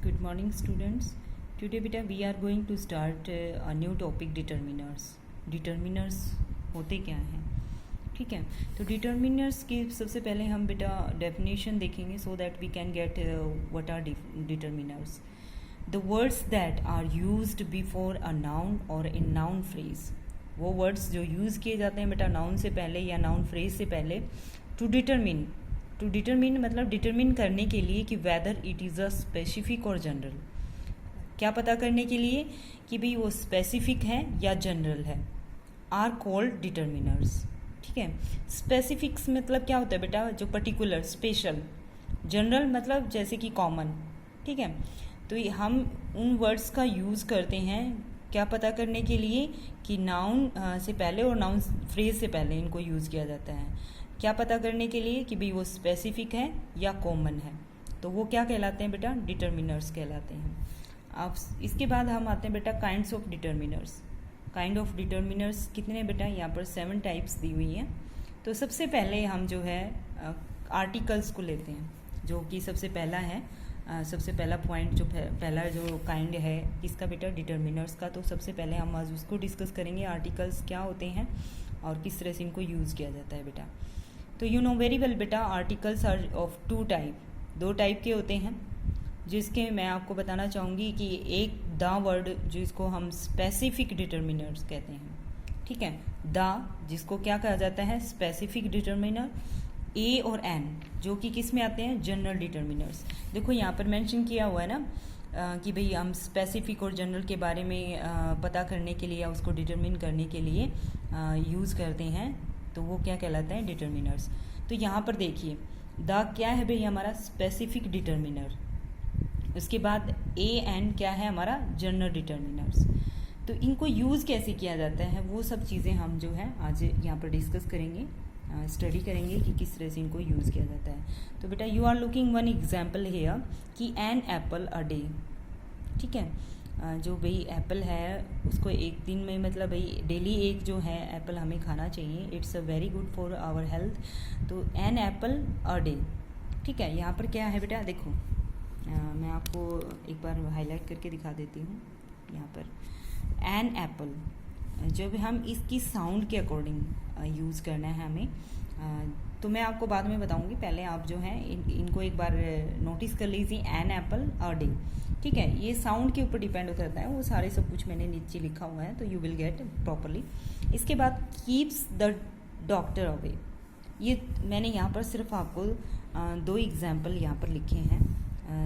Good morning, students. Today, beta, we are going to start a new topic, determiners. Determiners होते क्या हैं? ठीक है, तो डिटर्मिनर्स की सबसे पहले हम बेटा डेफिनेशन देखेंगे so that we can get what are determiners. The words that are used before a noun और इन नाउन फ्रेज, वो वर्ड्स जो यूज़ किए जाते हैं बेटा नाउन से पहले या नाउन फ्रेज से पहले टू डिटरमिन मतलब डिटरमिन करने के लिए कि whether it is a specific और जनरल. क्या पता करने के लिए कि भाई वो स्पेसिफिक है या जनरल है, आर कॉल्ड डिटर्मिनर्स. ठीक है, स्पेसिफिक्स मतलब क्या होता है बेटा, जो पर्टिकुलर स्पेशल. जनरल मतलब जैसे कि कॉमन. ठीक है, तो हम उन वर्ड्स का यूज़ करते हैं क्या पता करने के लिए कि नाउन से पहले और नाउन फ्रेज से पहले इनको यूज़ किया जाता है. क्या पता करने के लिए कि भाई वो स्पेसिफिक है या कॉमन है, तो वो क्या कहलाते हैं बेटा, डिटर्मिनर्स कहलाते हैं. अब इसके बाद हम आते हैं बेटा kinds of determiners. Kind of determiners कितने बेटा, यहाँ पर 7 टाइप्स दी हुई हैं. तो सबसे पहले हम जो है आर्टिकल्स को लेते हैं, जो कि सबसे पहला है. सबसे पहला पॉइंट जो पहला जो काइंड है किसका बेटा, डिटर्मिनर्स का. तो सबसे पहले हम आज उसको डिस्कस करेंगे, आर्टिकल्स क्या होते हैं और किस तरह से इनको यूज़ किया जाता है बेटा. तो यू नो वेरी वेल बेटा, articles are of 2 type, 2 type के होते हैं, जिसके मैं आपको बताना चाहूँगी कि एक द वर्ड जिसको हम स्पेसिफिक डिटर्मिनर्स कहते हैं. ठीक है, द जिसको क्या कहा जाता है, स्पेसिफिक डिटर्मिनर. ए और एन जो कि किस में आते हैं, जनरल डिटर्मिनर्स. देखो यहाँ पर मेंशन किया हुआ है ना कि भाई हम स्पेसिफिक और जनरल के बारे में पता करने के लिए या उसको डिटरमिन करने के लिए यूज़ करते हैं, तो वो क्या कहलाता है, डिटर्मिनर्स. तो यहाँ पर देखिए द क्या है भाई, हमारा स्पेसिफिक डिटर्मिनर. उसके बाद ए एन क्या है, हमारा जनरल डिटर्मिनर्स. तो इनको यूज़ कैसे किया जाता है वो सब चीज़ें हम जो है आज यहाँ पर डिस्कस करेंगे, स्टडी करेंगे कि किस तरह से इनको यूज़ किया जाता है. तो बेटा you are looking one example here कि एन एप्पल अ डे. ठीक है, जो भाई एप्पल है उसको एक दिन में मतलब भाई डेली एक जो है एप्पल हमें खाना चाहिए. It's a very good for our health. तो एन एप्पल अ डे. ठीक है, यहाँ पर क्या है बेटा, देखो मैं आपको एक बार हाईलाइट करके दिखा देती हूँ. यहाँ पर एन एप्पल जब हम इसकी साउंड के अकॉर्डिंग यूज़ करना है हमें, तो मैं आपको बाद में बताऊंगी. पहले आप जो है इनको एक बार नोटिस कर लीजिए, एन एप्पल अ डे. ठीक है, ये साउंड के ऊपर डिपेंड करता है, वो सारे सब कुछ मैंने नीचे लिखा हुआ है, तो यू विल गेट प्रॉपरली. इसके बाद कीप्स द डॉक्टर अवे. ये मैंने यहाँ पर सिर्फ आपको 2 एग्जाम्पल यहाँ पर लिखे हैं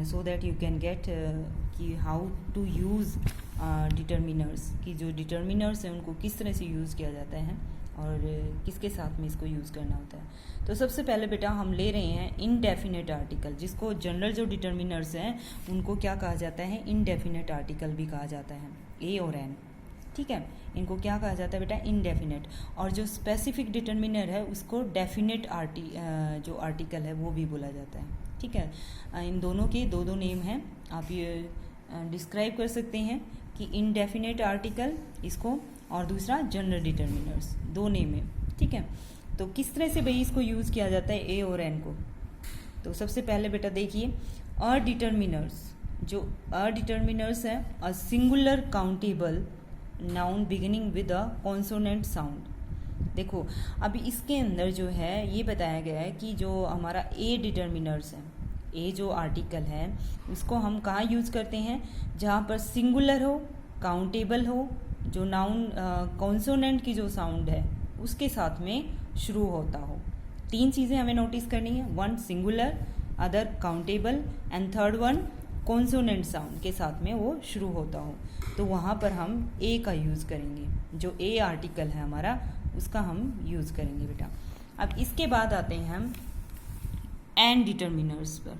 so that you can gate कि हाउ टू यूज़ डिटर्मिनर्स, कि जो डिटर्मिनर्स हैं उनको किस तरह से यूज़ किया जाता है और किसके साथ में इसको यूज़ करना होता है. तो सबसे पहले बेटा हम ले रहे हैं इनडेफिनेट आर्टिकल, जिसको जनरल जो डिटर्मिनर्स हैं उनको क्या कहा जाता है, इनडेफिनेट आर्टिकल भी कहा जाता है, ए और एन. ठीक है, इनको क्या कहा जाता है बेटा, इनडेफिनेट. और जो स्पेसिफिक डिटर्मिनर है उसको डेफिनेट जो आर्टिकल है वो भी बोला जाता है. ठीक है, इन दोनों के 2 नेम हैं. आप ये डिस्क्राइब कर सकते हैं कि इनडेफिनेट आर्टिकल इसको और दूसरा जनरल डिटर्मिनर्स, 2 नेम है. ठीक है, तो किस तरह से भाई इसको यूज़ किया जाता है ए और एन को. तो सबसे पहले बेटा देखिए अ डिटर्मिनर्स, जो अ डिटर्मिनर्स है a singular countable noun beginning with a consonant sound. देखो अभी इसके अंदर जो है ये बताया गया है कि जो हमारा ए डिटर्मिनर्स है, ए जो आर्टिकल है उसको हम कहाँ यूज़ करते हैं, जहाँ पर सिंगुलर हो, काउंटेबल हो, जो नाउन कॉन्सोनेंट की जो साउंड है उसके साथ में शुरू होता हो. 3 चीज़ें हमें नोटिस करनी है, 1 singular, other countable and third 1 consonant sound के साथ में वो शुरू होता हो. तो वहाँ पर हम ए का यूज़ करेंगे, जो ए आर्टिकल है हमारा उसका हम यूज़ करेंगे बेटा. अब इसके बाद आते हैं हम एन डिटर्मिनर्स पर.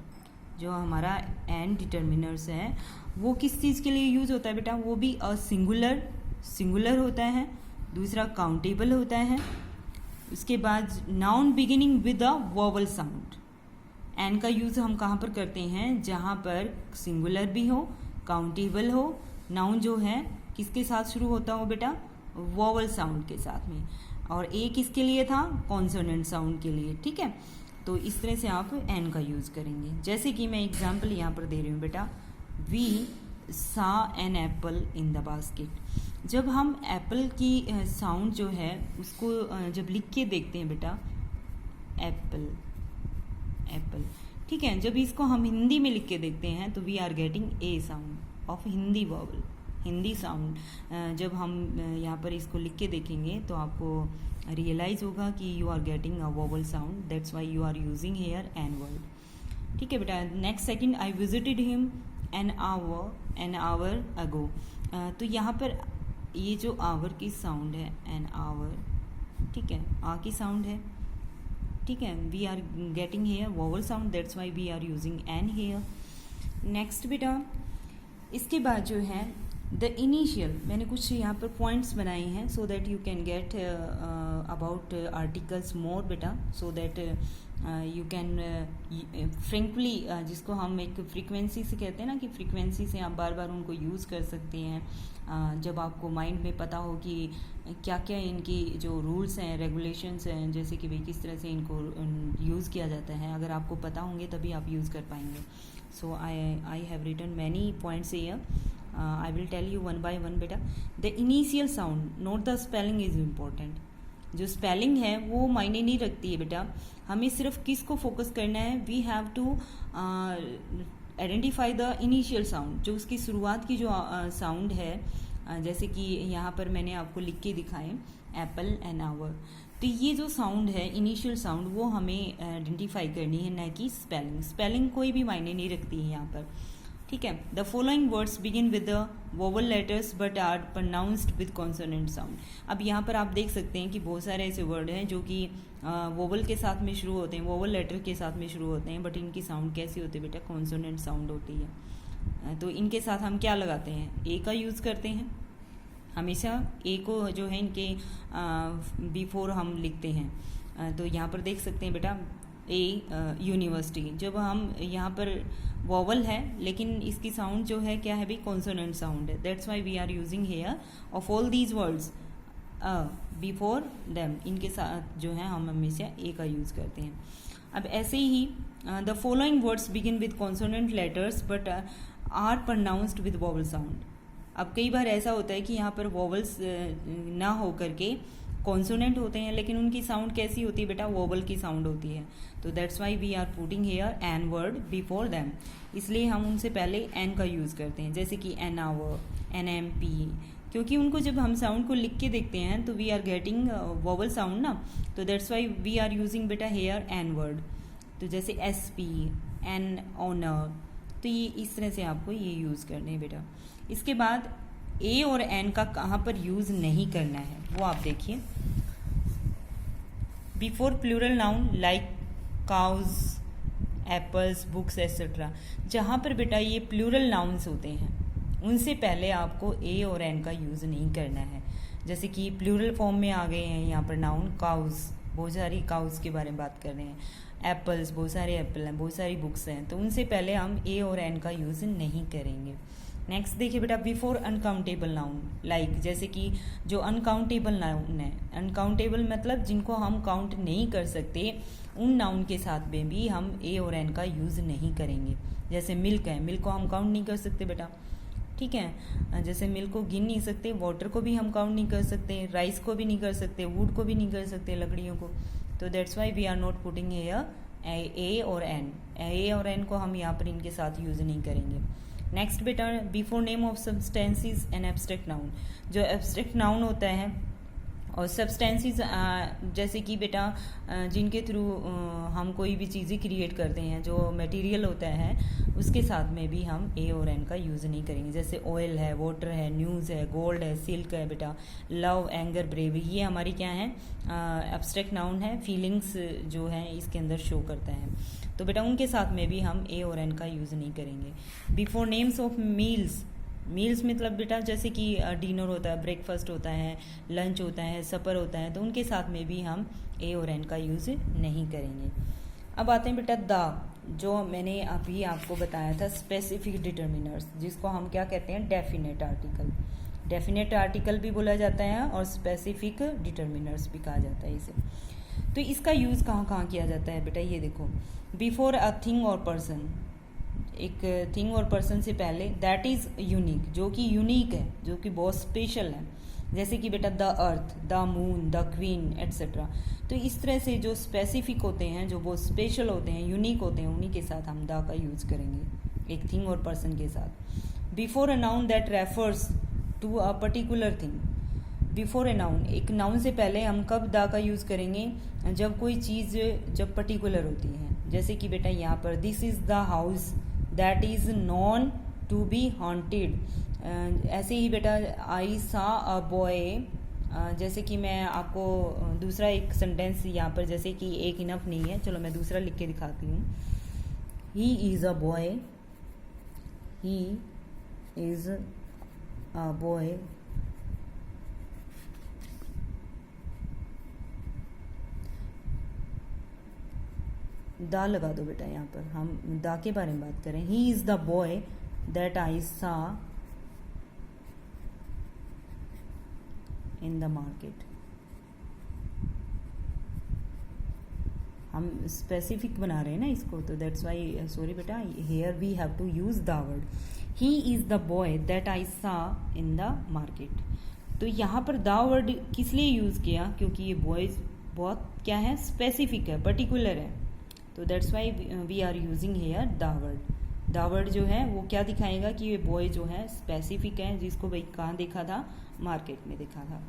जो हमारा एन डिटर्मिनर्स है वो किस चीज़ के लिए यूज़ होता है बेटा, वो भी अ सिंगुलर होता है, दूसरा काउंटेबल होता है. उसके बाद noun beginning with a vowel sound. An का यूज़ हम कहाँ पर करते हैं, जहाँ पर सिंगुलर भी हो, काउंटेबल हो, नाउन जो है किसके साथ शुरू होता हो बेटा, वोवल साउंड के साथ में. और ए किसके लिए था, कॉन्सोनेंट साउंड के लिए. ठीक है, तो इस तरह से आप एन का यूज़ करेंगे. जैसे कि मैं एग्जाम्पल यहाँ पर दे रही हूँ बेटा, we saw an apple in the basket. जब हम एप्पल की साउंड जो है उसको जब लिख के देखते हैं बेटा, एप्पल एप्पल, ठीक है, जब इसको हम हिंदी में लिख के देखते हैं तो we are getting a sound of Hindi vowel, Hindi sound. जब हम यहाँ पर इसको लिख के देखेंगे तो आपको रियलाइज होगा कि you are getting a vowel sound, that's why you are using here an word. ठीक है बेटा, next second, I visited him an hour ago. तो यहाँ पर ये जो आवर की साउंड है, एन आवर, ठीक है, आ की साउंड है, ठीक है, we are getting here vowel sound, that's why we are using an here. Next बेटा, इसके बाद जो है द इनिशियल, मैंने कुछ यहाँ पर पॉइंट्स बनाए हैं so that you can get about articles more बेटा, so that you can frankly, जिसको हम एक फ्रीक्वेंसी से कहते हैं ना, कि फ्रीक्वेंसी से आप बार बार उनको यूज़ कर सकते हैं। जब आपको माइंड में पता हो कि क्या क्या इनकी जो रूल्स हैं, रेगुलेशंस हैं, जैसे कि भाई किस तरह से इनको यूज़ किया जाता है, अगर आपको पता होंगे तभी आप यूज़ कर पाएंगे। So I have written many points here, I will tell you one by one बेटा। The initial sound, note the spelling is important. जो स्पेलिंग है वो मायने नहीं रखती है बेटा, हमें सिर्फ किस को फोकस करना है, we have to identify the initial sound, जो उसकी शुरुआत की जो साउंड है, जैसे कि यहाँ पर मैंने आपको लिख के दिखाए एप्पल एंड आवर। तो ये जो साउंड है, इनिशियल साउंड, वो हमें आइडेंटिफाई करनी है, न कि स्पेलिंग। स्पेलिंग कोई भी मायने नहीं रखती है यहाँ पर, ठीक है। The following words begin with the vowel letters but are pronounced with consonant sound. अब यहाँ पर आप देख सकते हैं कि बहुत सारे ऐसे वर्ड हैं जो कि वोवल के साथ में शुरू होते हैं, वोवल लेटर के साथ में शुरू होते हैं, बट इनकी साउंड कैसी होती है बेटा, कॉन्सोनेंट साउंड होती है। तो इनके साथ हम क्या लगाते हैं, ए का यूज़ करते हैं हमेशा, ए को जो है इनके बिफोर हम लिखते हैं। तो यहाँ पर देख सकते हैं बेटा, ए यूनिवर्सिटी, जब हम यहाँ पर वॉवल है लेकिन इसकी साउंड जो है क्या है भी, कॉन्सोनेंट साउंड है, that's why we are using here of all these words before them, इनके साथ जो है हम हमेशा ए का यूज़ करते हैं। अब ऐसे ही the following words begin with consonant letters but are pronounced with vowel sound. अब कई बार ऐसा होता है कि यहाँ पर वॉवल्स ना हो करके कॉन्सोनेंट होते हैं, लेकिन उनकी साउंड कैसी होती है बेटा, वोवल की साउंड होती है। तो that's why we are putting here an word before them, इसलिए हम उनसे पहले एन का यूज़ करते हैं, जैसे कि an hour, an M P, क्योंकि उनको जब हम साउंड को लिख के देखते हैं तो we are getting vowel sound ना, तो that's why we are using बेटा हेयर एन वर्ड। तो जैसे एस पी, एन ऑनर, तो ये इस तरह से आपको ये यूज़ करने हैं बेटा। इसके बाद ए और एन का कहाँ पर यूज़ नहीं करना है वो आप देखिए, before plural noun like cows, apples, books etcetera, जहाँ पर बेटा ये प्लूरल नाउन्स होते हैं उनसे पहले आपको ए और एन का यूज़ नहीं करना है। जैसे कि प्लूरल फॉर्म में आ गए हैं यहाँ पर नाउन, काउज, बहुत सारी काउज के बारे में बात कर रहे हैं, एप्पल्स, बहुत सारे एप्पल हैं, बहुत सारी बुक्स हैं, तो उनसे पहले हम ए और एन का यूज़ नहीं करेंगे। नेक्स्ट देखिए बेटा, बिफोर अनकाउंटेबल नाउन लाइक, जैसे कि जो अनकाउंटेबल नाउन है, अनकाउंटेबल मतलब जिनको हम काउंट नहीं कर सकते, उन नाउन के साथ में भी हम ए और एन का यूज़ नहीं करेंगे। जैसे मिल्क है, मिल्क को हम काउंट नहीं कर सकते बेटा, ठीक है, जैसे मिल्क को गिन नहीं सकते, वाटर को भी हम काउंट नहीं कर सकते, राइस को भी नहीं कर सकते, वुड को भी नहीं कर सकते, लकड़ियों को। तो that's why we are not putting here a और एन, ए और एन को हम यहाँ पर इनके साथ यूज़ नहीं करेंगे। नेक्स्ट बेटा, before name of substances an abstract noun, जो एब्स्ट्रैक्ट नाउन होता है और सब्सटेंसेस जैसे कि बेटा जिनके थ्रू हम कोई भी चीज़ें क्रिएट करते हैं, जो मटेरियल होता है उसके साथ में भी हम ए और एन का यूज़ नहीं करेंगे। जैसे ऑयल है, वाटर है, न्यूज़ है, गोल्ड है, सिल्क है बेटा, लव, एंगर, ब्रेवरी, ये हमारी क्या है, एब्स्ट्रैक्ट नाउन है, फीलिंग्स जो है इसके अंदर शो करता है, तो बेटा उनके साथ में भी हम ए और एन का यूज़ नहीं करेंगे। Before names of meals, meals मतलब बेटा जैसे कि डिनर होता है, ब्रेकफास्ट होता है, लंच होता है, सपर होता है, तो उनके साथ में भी हम ए और एन का यूज़ नहीं करेंगे। अब आते हैं बेटा द, जो मैंने अभी आपको बताया था स्पेसिफिक डिटर्मिनर्स, जिसको हम क्या कहते हैं, डेफिनेट आर्टिकल। डेफिनेट आर्टिकल भी बोला जाता है और स्पेसिफिक डिटर्मिनर्स भी कहा जाता है इसे। तो इसका यूज़ कहाँ कहाँ किया जाता है बेटा, ये देखो, बिफोर अ थिंग और पर्सन, एक थिंग और पर्सन से पहले, दैट इज़ यूनिक, जो कि यूनिक है, जो कि बहुत स्पेशल है। जैसे कि बेटा the earth, the moon, the queen etcetera. तो इस तरह से जो स्पेसिफिक होते हैं, जो बहुत स्पेशल होते हैं, यूनिक होते हैं, उन्हीं के साथ हम द का यूज़ करेंगे, एक थिंग और पर्सन के साथ। Before a noun that refers to a particular thing. Before a noun, एक नाउन से पहले हम कब द का यूज़ करेंगे, जब कोई चीज़ जब पर्टिकुलर होती है। जैसे कि बेटा यहाँ पर this is the house that is known to be haunted. ऐसे ही बेटा आई सा अ बॉय, जैसे कि मैं आपको दूसरा एक सेंटेंस यहाँ पर, जैसे कि एक इनफ नहीं है, चलो मैं दूसरा लिख के दिखाती हूँ। He is a boy, he is a boy दा लगा दो बेटा, यहाँ पर हम दा के बारे में बात करें। He is the boy that I saw in the market. हम स्पेसिफिक बना रहे हैं ना इसको, तो दैट्स वाई, सॉरी बेटा, here we have to use the word. He is the boy that I saw in the market. तो यहाँ पर द वर्ड किस लिए यूज़ किया, क्योंकि ये बॉयज बहुत क्या है, स्पेसिफिक है, पर्टिकुलर है, तो that's why we are using here the word. The word जो है वो क्या दिखाएगा कि ये बॉय जो है स्पेसिफिक है, जिसको भाई कहाँ देखा था, मार्केट में देखा था।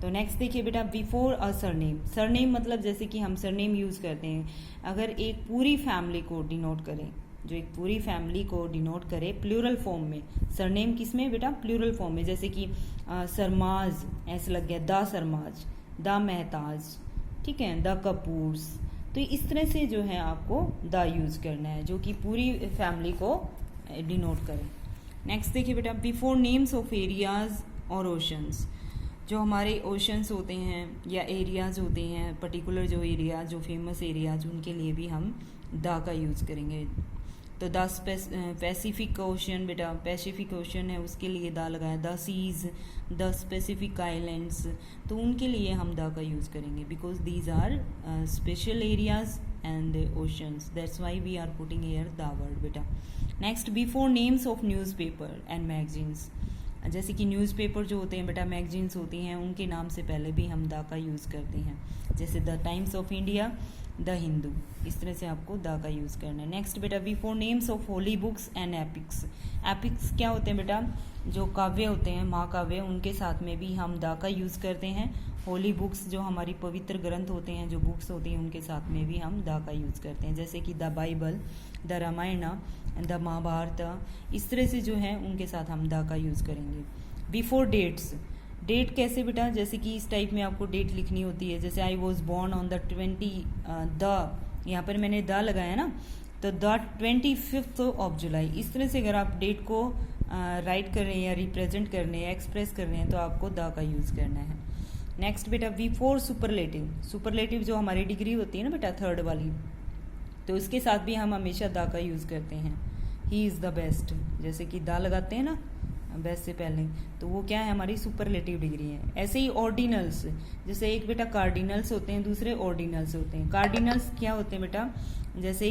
तो नेक्स्ट देखिए बेटा, बिफोर अ सरनेम। सरनेम मतलब जैसे कि हम सरनेम यूज़ करते हैं अगर एक पूरी फैमिली को डिनोट करें, जो एक पूरी फैमिली को डिनोट करे प्लूरल फॉर्म में। सरनेम किस में बेटा, प्लूरल फॉर्म में, जैसे कि सरमाज, ऐसे लग गया द सरमाज, द मेहताज, ठीक है, द कपूर्स। तो इस तरह से जो है आपको द यूज़ करना है, जो कि पूरी फैमिली को डिनोट करे। नेक्स्ट देखिए बेटा, बिफोर नेम्स ऑफ एरियाज और ओशंस। जो हमारे ओशंस होते हैं या एरियाज़ होते हैं, पर्टिकुलर जो एरिया, जो फेमस एरियाज, उनके लिए भी हम द का यूज़ करेंगे। तो द पैसिफिक ओशन बेटा, पैसिफिक ओशन है उसके लिए द लगाया, the seas, the specific islands, तो उनके लिए हम द का यूज़ करेंगे, because these are special areas and oceans, that's why we are putting here the word बेटा। Next, before names of newspaper and magazines. जैसे कि न्यूज़पेपर जो होते हैं बेटा, मैगजीन्स होती हैं, उनके नाम से पहले भी हम द का यूज़ करते हैं, जैसे the times of India, the Hindu, इस तरह से आपको द का यूज़ करना है। नेक्स्ट बेटा, before names of holy books and epics. Epics क्या होते हैं बेटा, जो काव्य होते हैं, महाकाव्य, उनके साथ में भी हम द का यूज़ करते हैं। होली बुक्स जो हमारी पवित्र ग्रंथ होते हैं, जो बुक्स होती हैं, उनके साथ में भी हम द का यूज़ करते हैं, जैसे कि the Bible, the Ramayana, the Mahabharata, इस तरह से जो है उनके साथ हम द का यूज़ करेंगे। Before dates. डेट कैसे बेटा, जैसे कि इस टाइप में आपको डेट लिखनी होती है, जैसे I was born on the 20 the, यहाँ पर मैंने द लगाया ना, तो द 25th ऑफ जुलाई, इस तरह से अगर आप डेट को राइट कर रहे हैं या रिप्रेजेंट कर रहे हैं, एक्सप्रेस कर रहे हैं, तो आपको द का यूज़ करना है। नेक्स्ट बेटा, बिफोर सुपरलेटिव। सुपरलेटिव जो हमारी डिग्री होती है ना बेटा, थर्ड वाली, तो उसके साथ भी हम हमेशा द का यूज़ करते हैं। ही इज़ द बेस्ट, जैसे कि द लगाते हैं ना बेस्ट से पहले, तो वो क्या है, हमारी सुपरलेटिव डिग्री है। ऐसे ही ऑर्डिनल्स, जैसे एक बेटा कार्डिनल्स होते हैं, दूसरे ऑर्डिनल्स होते हैं। कार्डिनल्स क्या होते हैं बेटा, जैसे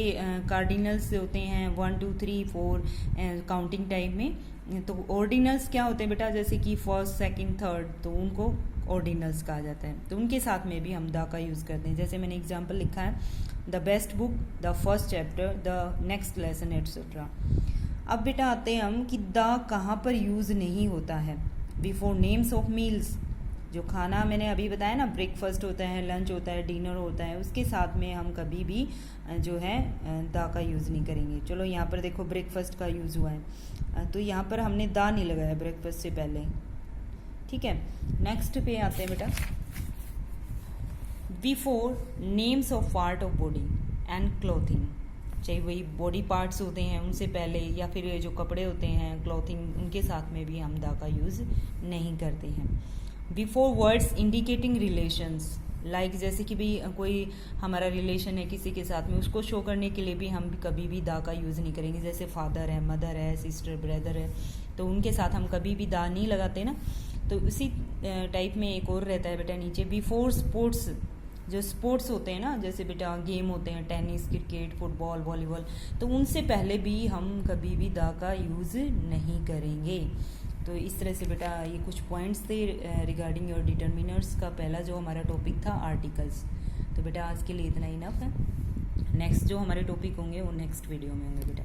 कार्डिनल्स होते हैं 1 2 3 4 काउंटिंग टाइम में, तो ऑर्डिनल्स क्या होते हैं बेटा, जैसे कि फर्स्ट, सेकंड, थर्ड, तो उनको ऑर्डिनल्स कहा जाता है, तो उनके साथ में भी हम द का यूज़ करते हैं। जैसे मैंने एग्जाम्पल लिखा है, the best book, the first chapter, the next lesson etcetera. अब बेटा आते हैं हम कि द कहाँ पर यूज़ नहीं होता है। बिफोर नेम्स ऑफ मील्स, जो खाना मैंने अभी बताया ना, ब्रेकफास्ट होता है, लंच होता है, डिनर होता है, उसके साथ में हम कभी भी जो है द का यूज़ नहीं करेंगे। चलो यहाँ पर देखो ब्रेकफास्ट का यूज़ हुआ है, तो यहाँ पर हमने द नहीं लगाया ब्रेकफास्ट से पहले, ठीक है। नेक्स्ट पे आते हैं बेटा, before names of part of body and clothing, चाहे वही बॉडी पार्ट्स होते हैं उनसे पहले, या फिर ये जो कपड़े होते हैं, क्लॉथिंग, उनके साथ में भी हम द का यूज़ नहीं करते हैं। Before words indicating relations, like जैसे कि भाई कोई हमारा रिलेशन है किसी के साथ में, उसको शो करने के लिए भी हम कभी भी द का यूज़ नहीं करेंगे, जैसे फादर है, मदर है, सिस्टर, ब्रदर है, तो उनके साथ हम कभी भी द नहीं लगाते ना। तो उसी टाइप में एक और रहता है बेटा नीचे, बिफोर स्पोर्ट्स जो स्पोर्ट्स होते हैं ना, जैसे बेटा गेम होते हैं टेनिस, क्रिकेट, फुटबॉल, वॉलीबॉल, तो उनसे पहले भी हम कभी भी द का यूज़ नहीं करेंगे। तो इस तरह से बेटा ये कुछ पॉइंट्स थे रिगार्डिंग योर डिटर्मिनर्स का। पहला जो हमारा टॉपिक था आर्टिकल्स। तो बेटा आज के लिए इतना इनफ है। नेक्स्ट जो हमारे टॉपिक होंगे वो नेक्स्ट वीडियो में होंगे बेटा।